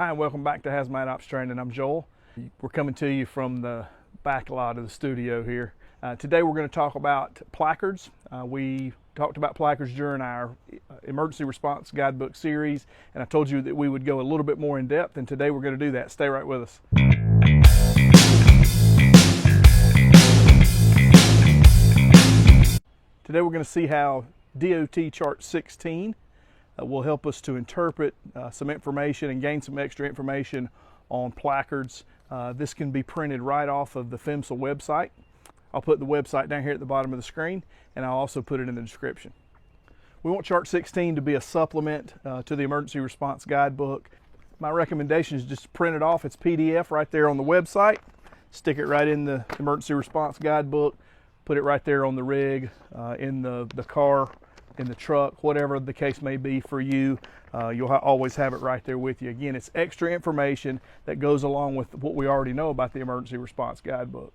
Hi, and welcome back to Hazmat Ops Training. I'm Joel. We're coming to you from the back lot of the studio here. Today we're going to talk about placards. We talked about placards during our emergency response guidebook series, and I told you that we would go a little bit more in depth, and today we're going to do that. Stay right with us. Today we're going to see how DOT Chart 16 will help us to interpret some information and gain some extra information on placards. This can be printed right off of the PHMSA website. I'll put the website down here at the bottom of the screen, and I'll also put it in the description. We want Chart 16 to be a supplement to the emergency response guidebook. My recommendation is just print it off. It's PDF right there on the website. Stick it right in the emergency response guidebook. Put it right there on the rig, in the car, in the truck, whatever the case may be for you. You'll always have it right there with you. Again, it's extra information that goes along with what we already know about the emergency response guidebook.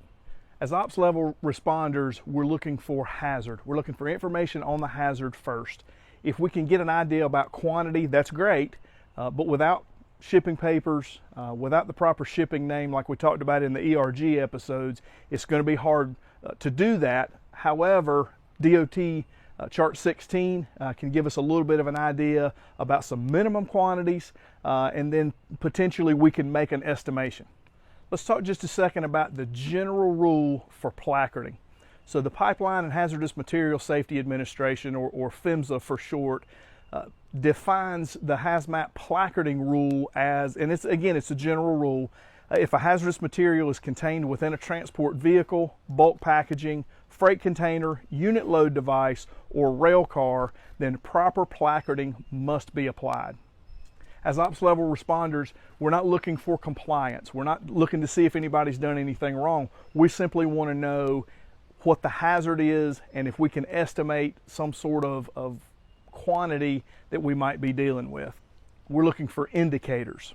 As ops level responders, we're looking for hazard. We're looking for information on the hazard first. If we can get an idea about quantity, that's great, but without shipping papers, without the proper shipping name like we talked about in the ERG episodes, it's going to be hard to do that. However, DOT Chart 16 can give us a little bit of an idea about some minimum quantities, and then potentially we can make an estimation. Let's talk just a second about the general rule for placarding. So the Pipeline and Hazardous Material Safety Administration, or PHMSA for short, defines the hazmat placarding rule as, and it's a general rule, if a hazardous material is contained within a transport vehicle, bulk packaging, freight container, unit load device, or rail car, then proper placarding must be applied. As ops level responders, we're not looking for compliance. We're not looking to see if anybody's done anything wrong. We simply want to know what the hazard is and if we can estimate some sort of quantity that we might be dealing with. We're looking for indicators.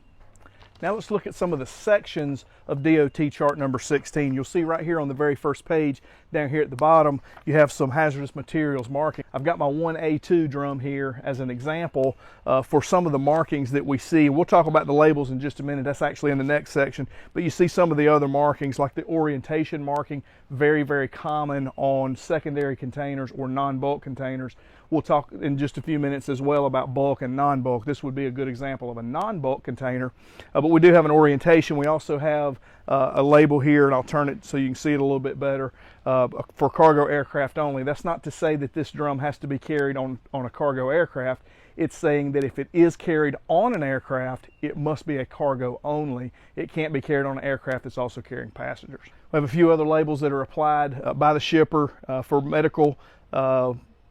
Now let's look at some of the sections of DOT chart number 16. You'll see right here on the very first page, down here at the bottom, you have some hazardous materials marking. I've got my 1A2 drum here as an example for some of the markings that we see. We'll talk about the labels in just a minute. That's actually in the next section. But you see some of the other markings, like the orientation marking, very, very common on secondary containers or non-bulk containers. We'll talk in just a few minutes as well about bulk and non-bulk. This would be a good example of a non-bulk container, but we do have an orientation. We also have a label here, and I'll turn it so you can see it a little bit better, for cargo aircraft only. That's not to say that this drum has to be carried on a cargo aircraft. It's saying that if it is carried on an aircraft, it must be a cargo only. It can't be carried on an aircraft that's also carrying passengers. We have a few other labels that are applied by the shipper for medical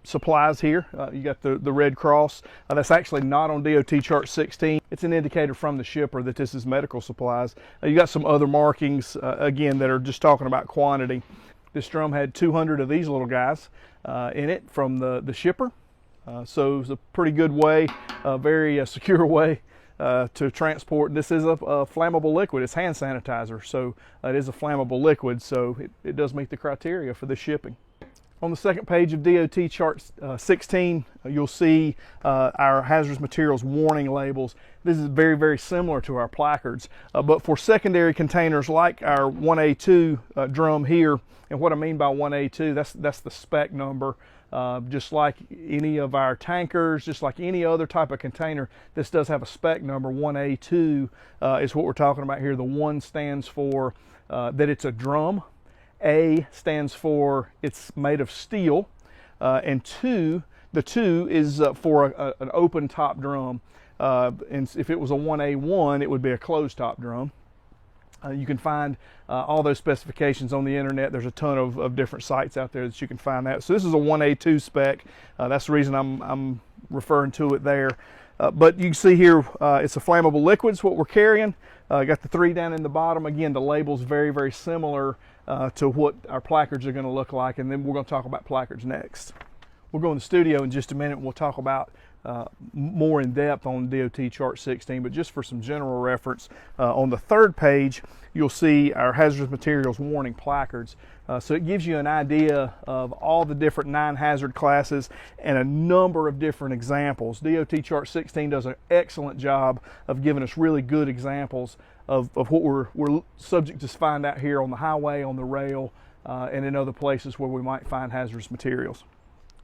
supplies here. You got the Red Cross. That's actually not on DOT Chart 16. It's an indicator from the shipper that this is medical supplies. You got some other markings, again, that are just talking about quantity. This drum had 200 of these little guys in it from the shipper. So it was a pretty good way, a very secure way to transport. This is a flammable liquid. It's hand sanitizer, so it is a flammable liquid, so it does meet the criteria for the shipping. On the second page of DOT Chart 16, you'll see our hazardous materials warning labels. This is very, very similar to our placards, but for secondary containers like our 1A2 drum here, and what I mean by 1A2, that's the spec number. Just like any of our tankers, just like any other type of container, this does have a spec number. 1A2 is what we're talking about here. The 1 stands for that it's a drum. A stands for it's made of steel, and the 2 is for an open top drum. And if it was a 1A1, it would be a closed top drum. You can find all those specifications on the internet. There's a ton of different sites out there that you can find that. So this is a 1A2 spec. That's the reason I'm referring to it there. But you can see here, it's a flammable liquid is what we're carrying. Got the 3 down in the bottom. Again, the label's very, very similar to what our placards are going to look like, and then we're going to talk about placards next. We'll go in the studio in just a minute and we'll talk about more in depth on DOT Chart 16, but just for some general reference, on the third page you'll see our hazardous materials warning placards. So it gives you an idea of all the different 9 hazard classes and a number of different examples. DOT Chart 16 does an excellent job of giving us really good examples of what we're subject to find out here on the highway, on the rail, and in other places where we might find hazardous materials.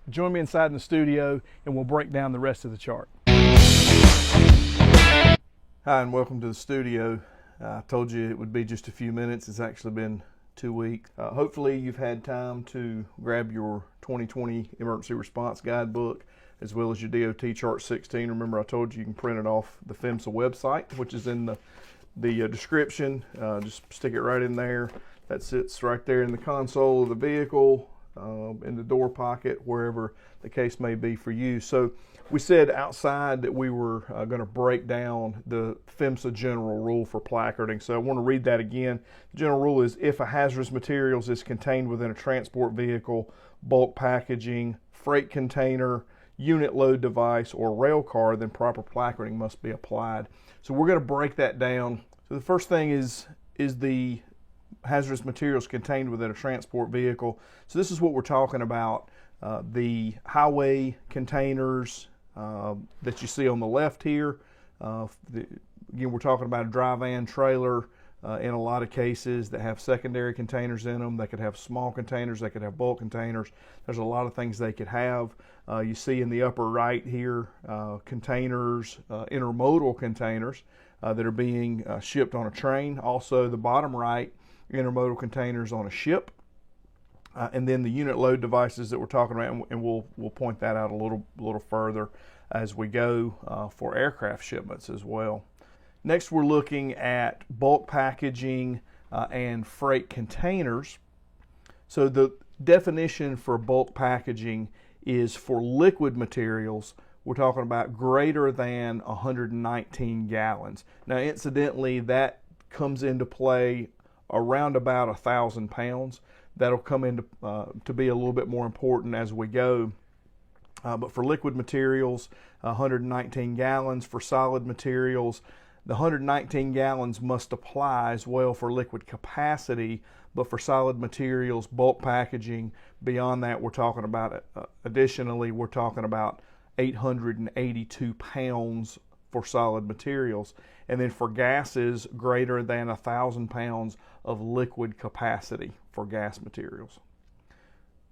Join me inside in the studio and we'll break down the rest of the chart. Hi, and welcome to the studio. I told you it would be just a few minutes. It's actually been 2 weeks. Hopefully you've had time to grab your 2020 Emergency Response Guidebook as well as your DOT Chart 16. Remember, I told you can print it off the PHMSA website, which is in the description. Just stick it right in there. That sits right there in the console of the vehicle, in the door pocket, wherever the case may be for you. So we said outside that we were going to break down the PHMSA general rule for placarding. So I want to read that again. The general rule is if a hazardous materials is contained within a transport vehicle, bulk packaging, freight container, unit load device, or rail car, then proper placarding must be applied. So we're going to break that down. So the first thing is the hazardous materials contained within a transport vehicle. So this is what we're talking about. The highway containers that you see on the left here. Again, we're talking about a dry van trailer in a lot of cases that have secondary containers in them. They could have small containers, they could have bulk containers. There's a lot of things they could have. You see in the upper right here containers, intermodal containers that are being shipped on a train. Also the bottom right, intermodal containers on a ship, and then the unit load devices that we're talking about, and we'll point that out a little further as we go for aircraft shipments as well. Next, we're looking at bulk packaging and freight containers. So the definition for bulk packaging is for liquid materials. We're talking about greater than 119 gallons. Now, incidentally, that comes into play around about 1,000 pounds. That'll come into to be a little bit more important as we go. But for liquid materials, 119 gallons. For solid materials, the 119 gallons must apply as well for liquid capacity, but for solid materials, bulk packaging, beyond that, we're talking about, additionally, we're talking about 882 pounds for solid materials. And then for gases, greater than 1,000 pounds of liquid capacity for gas materials.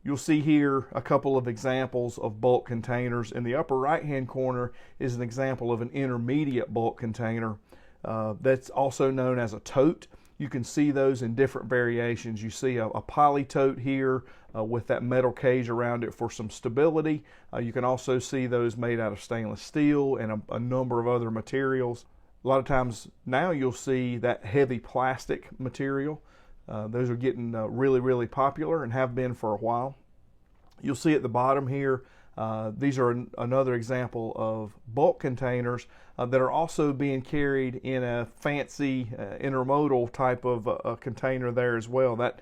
You'll see here a couple of examples of bulk containers. In the upper right-hand corner is an example of an intermediate bulk container that's also known as a tote. You can see those in different variations. You see a poly tote here with that metal cage around it for some stability. You can also see those made out of stainless steel and a number of other materials. A lot of times now you'll see that heavy plastic material. Those are getting really popular and have been for a while. You'll see at the bottom here, these are another example of bulk containers that are also being carried in a fancy intermodal type of a container there as well. That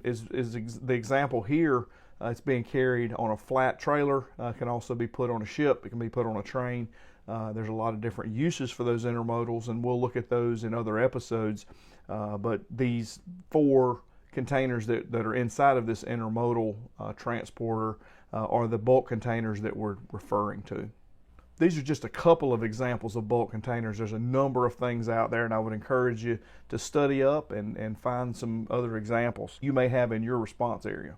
is the example here. It's being carried on a flat trailer. Can also be put on a ship. It can be put on a train. There's a lot of different uses for those intermodals, and we'll look at those in other episodes. But these 4 containers that are inside of this intermodal transporter are the bulk containers that we're referring to. These are just a couple of examples of bulk containers. There's a number of things out there, and I would encourage you to study up and find some other examples you may have in your response area.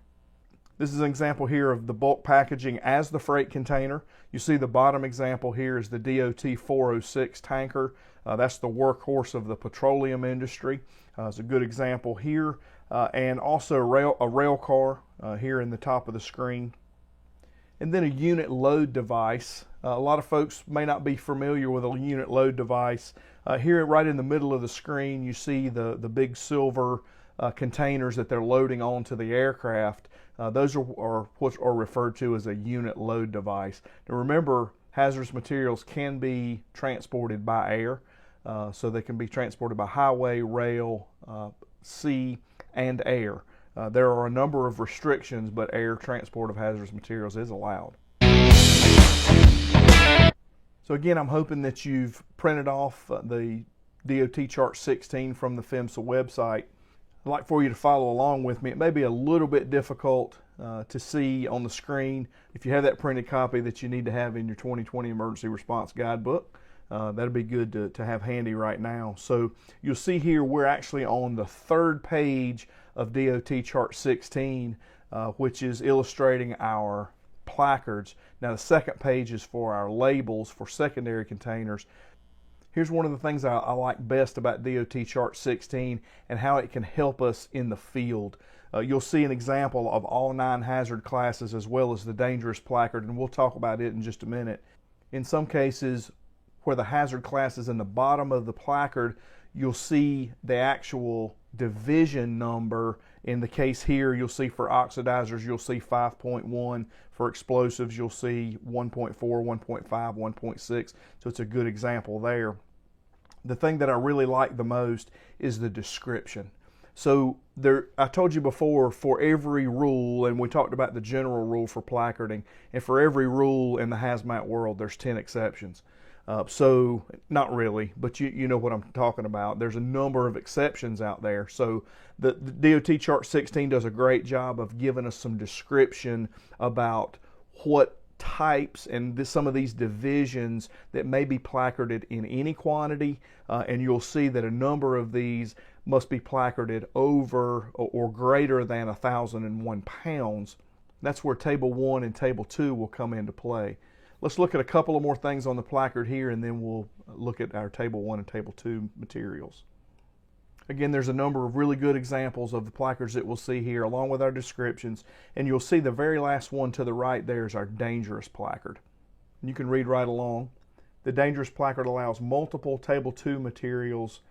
This is an example here of the bulk packaging as the freight container. You see the bottom example here is the DOT 406 tanker. That's the workhorse of the petroleum industry. It's a good example here. And also a rail car here in the top of the screen. And then a unit load device. A lot of folks may not be familiar with a unit load device. Here right in the middle of the screen you see the big silver containers that they're loading onto the aircraft. Those are what are referred to as a unit load device. Now remember, hazardous materials can be transported by air, so they can be transported by highway, rail, sea, and air. There are a number of restrictions, but air transport of hazardous materials is allowed. So again, I'm hoping that you've printed off the DOT Chart 16 from the PHMSA website. I'd like for you to follow along with me. It may be a little bit difficult to see on the screen. If you have that printed copy that you need to have in your 2020 Emergency Response Guidebook, that'd be good to have handy right now. So you'll see here we're actually on the third page of DOT Chart 16, which is illustrating our placards. Now the second page is for our labels for secondary containers. Here's one of the things I like best about DOT Chart 16 and how it can help us in the field. You'll see an example of all 9 hazard classes as well as the dangerous placard, and we'll talk about it in just a minute. In some cases, where the hazard class is in the bottom of the placard, you'll see the actual division number. In the case here, you'll see for oxidizers, you'll see 5.1. For explosives, you'll see 1.4, 1.5, 1.6. So it's a good example there. The thing that I really like the most is the description. So I told you before, for every rule, and we talked about the general rule for placarding, and for every rule in the hazmat world, there's 10 exceptions. So not really, but you know what I'm talking about. There's a number of exceptions out there. So the DOT Chart 16 does a great job of giving us some description about what types and some of these divisions that may be placarded in any quantity, and you'll see that a number of these must be placarded over or greater than 1,001 pounds. That's where Table 1 and Table 2 will come into play. Let's look at a couple of more things on the placard here, and then we'll look at our Table 1 and Table 2 materials. Again, there's a number of really good examples of the placards that we'll see here, along with our descriptions, and you'll see the very last one to the right there is our dangerous placard. You can read right along. The dangerous placard allows multiple Table 2 materials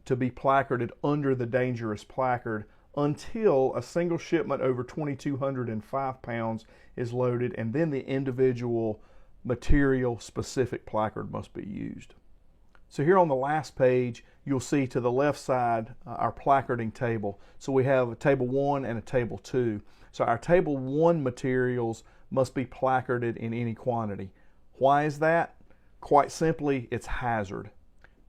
to be placarded under the dangerous placard until a single shipment over 2,205 pounds is loaded, and then the individual material specific placard must be used. So here on the last page, you'll see to the left side our placarding table. So we have a Table 1 and a Table 2. So our Table 1 materials must be placarded in any quantity. Why is that? Quite simply, it's hazard.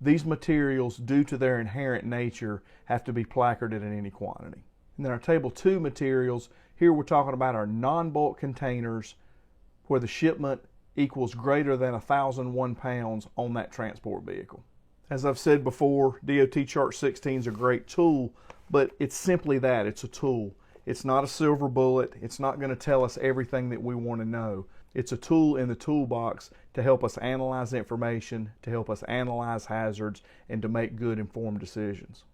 These materials, due to their inherent nature, have to be placarded in any quantity. And then our Table 2 materials, here we're talking about our non-bulk containers where the shipment equals greater than 1,001 pounds on that transport vehicle. As I've said before, DOT Chart 16 is a great tool, but it's simply that, it's a tool. It's not a silver bullet. It's not going to tell us everything that we want to know. It's a tool in the toolbox to help us analyze information, to help us analyze hazards, and to make good informed decisions.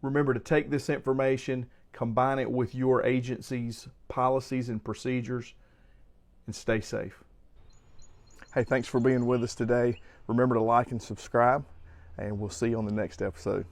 Remember to take this information, combine it with your agency's policies and procedures, and stay safe. Hey, thanks for being with us today. Remember to like and subscribe, and we'll see you on the next episode.